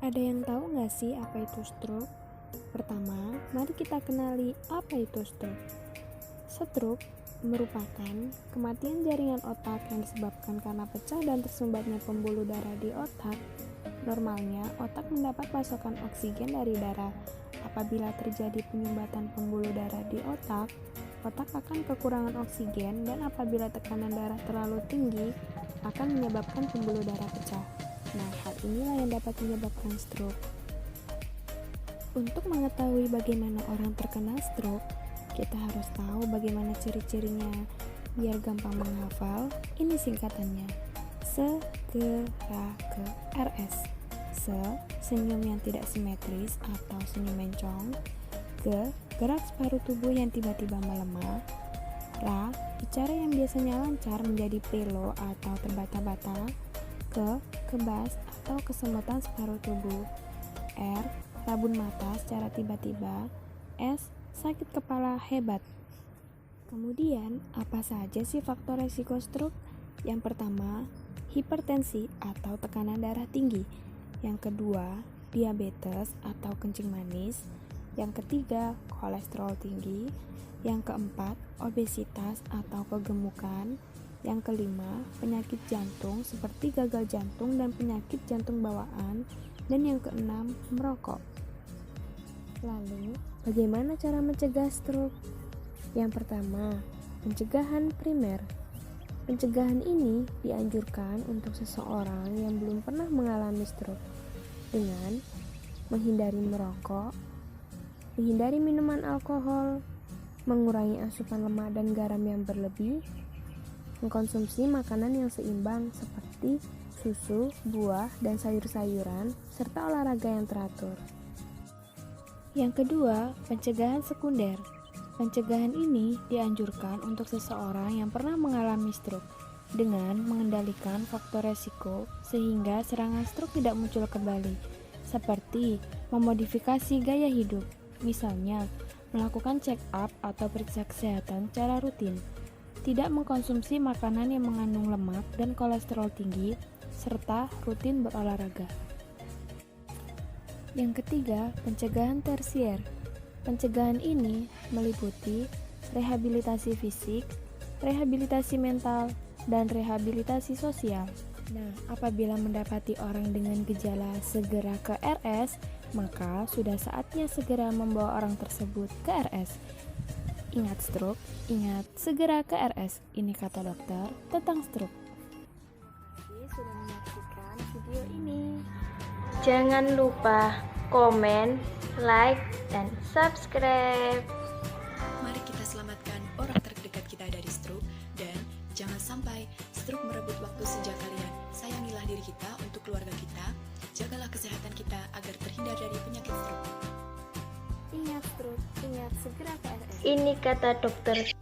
Ada yang tahu nggak sih apa itu stroke? Pertama, mari kita kenali apa itu stroke. Stroke merupakan kematian jaringan otak yang disebabkan karena pecah dan tersumbatnya pembuluh darah di otak. Normalnya, otak mendapat pasokan oksigen dari darah. Apabila terjadi penyumbatan pembuluh darah di otak akan kekurangan oksigen, dan apabila tekanan darah terlalu tinggi, akan menyebabkan pembuluh darah pecah. Nah, hal inilah yang dapat menyebabkan stroke. Untuk mengetahui bagaimana orang terkena stroke, kita harus tahu bagaimana ciri-cirinya. Biar gampang menghafal, ini singkatannya. Segera ke RS. Senyum yang tidak simetris atau senyum mencong. Gerak separuh tubuh yang tiba-tiba melemah. Bicara yang biasanya lancar menjadi pelo atau terbata-bata. Kebas atau kesemutan separuh tubuh. Rabun mata secara tiba-tiba. Sakit kepala hebat. Kemudian, apa saja sih faktor resiko stroke? Yang pertama, hipertensi atau tekanan darah tinggi. Yang kedua, diabetes atau kencing manis. Yang ketiga, kolesterol tinggi. Yang keempat, obesitas atau kegemukan. Yang kelima, penyakit jantung seperti gagal jantung dan penyakit jantung bawaan. Dan yang keenam, merokok. Lalu, bagaimana cara mencegah stroke? Yang pertama, pencegahan primer. Pencegahan ini dianjurkan untuk seseorang yang belum pernah mengalami stroke dengan menghindari merokok, menghindari minuman alkohol, mengurangi asupan lemak dan garam yang berlebih, mengkonsumsi makanan yang seimbang seperti susu, buah, dan sayur-sayuran, serta olahraga yang teratur. Yang kedua, pencegahan sekunder. Pencegahan ini dianjurkan untuk seseorang yang pernah mengalami stroke dengan mengendalikan faktor resiko sehingga serangan stroke tidak muncul kembali, seperti memodifikasi gaya hidup, misalnya melakukan check up atau periksa kesehatan secara rutin, tidak mengkonsumsi makanan yang mengandung lemak dan kolesterol tinggi, serta rutin berolahraga. Yang ketiga, pencegahan tersier. Pencegahan ini meliputi rehabilitasi fisik, rehabilitasi mental, dan rehabilitasi sosial. Nah, apabila mendapati orang dengan gejala segera ke RS, maka sudah saatnya segera membawa orang tersebut ke RS. Ingat stroke, ingat segera ke RS. Ini kata dokter tentang stroke. Terima kasih sudah menyaksikan video ini. Jangan lupa komen, like, dan subscribe. Mari kita selamatkan orang terdekat kita dari stroke, dan jangan sampai stroke merebut waktu senja kalian. Sayangilah diri kita untuk keluarga kita, jagalah kesehatan kita agar terhindar dari penyakit stroke. Ingat stroke, ingat segera ke RS. Ini kata dokter.